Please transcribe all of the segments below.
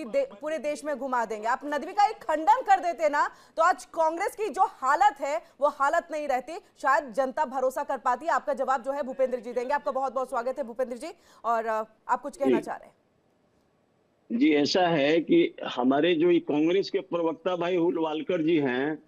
पूरे देश में घुमा देंगे। आप नदवी का एक खंडन कर देते ना तो आज कांग्रेस की जो हालत है वो हालत नहीं रहती, शायद जनता भरोसा कर पाती। आपका जवाब जो है भूपेंद्र जी देंगे। आपका बहुत बहुत स्वागत है भूपेंद्र जी, और आप कुछ कहना चाह रहे हैं। जी, ऐसा है कि हमारे जो कांग्रेस के प्रवक्ता भाई हुलवालकर जी हैं,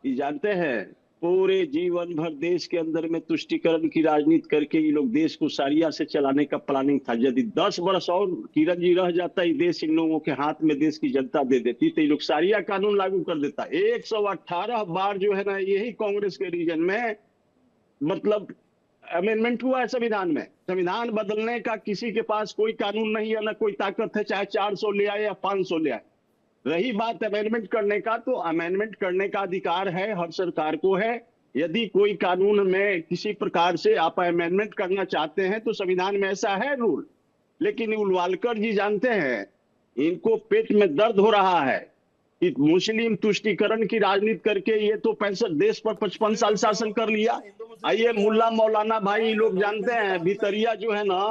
ये जानते हैं पूरे जीवन भर देश के अंदर में तुष्टीकरण की राजनीति करके ये लोग देश को सारिया से चलाने का प्लानिंग था। यदि 10 वर्ष और किरण जी रह जाता, ये देश इन लोगों के हाथ में देश की जनता दे देती तो ये लोग सारिया कानून लागू कर देता। 118 बार जो है ना यही कांग्रेस के रीजन में मतलब अमेंडमेंट हुआ है संविधान में। संविधान बदलने का किसी के पास कोई कानून नहीं है, ना कोई ताकत है, चाहे 400 ले आए या 500 ले आए। रही बात अमेंडमेंट करने का, तो अमेंडमेंट करने का अधिकार है हर सरकार को है। यदि कोई कानून में किसी प्रकार से आप अमेंडमेंट करना चाहते हैं तो संविधान में ऐसा है रूल। लेकिन उलवालकर जी जानते हैं, इनको पेट में दर्द हो रहा है कि मुस्लिम तुष्टीकरण की राजनीति करके ये तो 65 देश पर 55 साल शासन कर लिया। आइए मुल्ला मौलाना भाई लोग जानते हैं, भितरिया जो है ना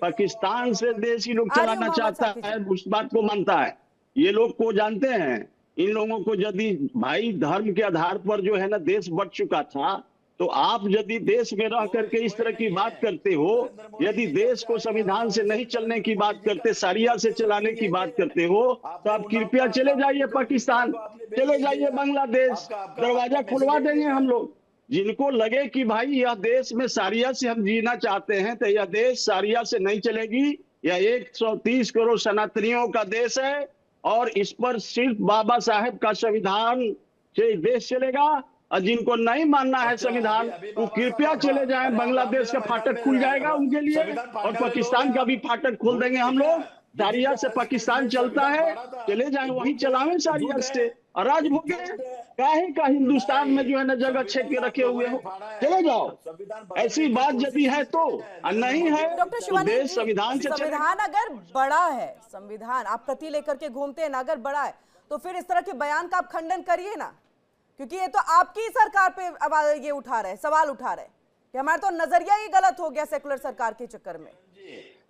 पाकिस्तान से देश ही लोग चलाना चाहता है, उस बात को मानता है। ये लोग को जानते हैं, इन लोगों को यदि भाई धर्म के आधार पर जो है ना देश बढ़ चुका था, तो आप यदि देश में रह करके इस तरह की बात करते हो, यदि देश को संविधान से नहीं चलने की बात करते, शरिया से चलाने की बात करते हो, तो आप कृपया चले जाइए पाकिस्तान, चले जाइए बांग्लादेश, दरवाजा खुलवा देंगे हम लोग। जिनको लगे कि भाई यह देश में शरिया से हम जीना चाहते हैं, तो यह देश शरिया से नहीं चलेगी। यह 130 करोड़ सनातनियों का देश है और इस पर सिर्फ बाबा साहेब का संविधान से देश चलेगा। और जिनको नहीं मानना है संविधान, वो कृपया चले जाएं, बांग्लादेश का फाटक खुल जाएगा उनके लिए, और पाकिस्तान का भी फाटक खोल देंगे हम लोग। शरिया से पाकिस्तान चलता है, चले जाएं वहीं चलावें शरिया से, और राज भोगे। काहे का हिंदुस्तान में जो है ना जगह छेद के रखे हुए हो, चले जाओ। ऐसी बात यदि है तो, नहीं है तो देश संविधान से चले। संविधान अगर बड़ा है, संविधान आप प्रति लेकर के घूमते हैं ना, अगर बड़ा है तो फिर इस तरह के बयान का आप खंडन करिए ना, क्योंकि ये तो आपकी सरकार पे ये उठा रहे, सवाल उठा रहे कि हमारा तो नजरिया ही गलत हो गया सेकुलर सरकार के चक्कर में।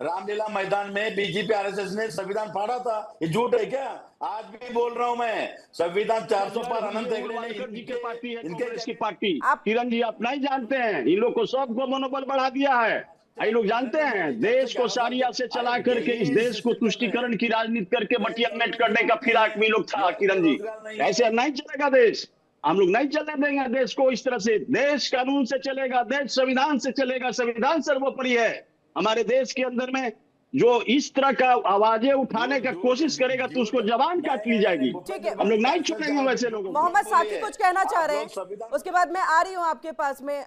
रामलीला मैदान में बीजेपी आरएसएस ने संविधान फाड़ा था, ये झूठ है क्या? आज भी बोल रहा हूं मैं, संविधान 400 पर अनंत जी के पार्टी है, कांग्रेस की पार्टी। किरण जी आप नहीं जानते हैं, इन लोग को सबको मनोबल बढ़ा दिया है। ये लोग जानते हैं देश को शरिया से चला करके इस देश को तुष्टीकरण की राजनीति करके बटियामेट करने का फिराक में लोग था। किरण जी ऐसे नहीं चलेगा देश, हम लोग नहीं चलने देंगे देश को इस तरह से। देश कानून से चलेगा, देश संविधान से चलेगा, संविधान सर्वोपरि है। हमारे देश के अंदर में जो इस तरह का आवाजें उठाने का कोशिश करेगा तो उसको जबान काट ली जाएगी। हम लोग नहीं छोड़ेंगे वैसे लोगों को। मोहम्मद साकी कुछ कहना चाह रहे हैं, उसके बाद मैं आ रही हूँ आपके पास में।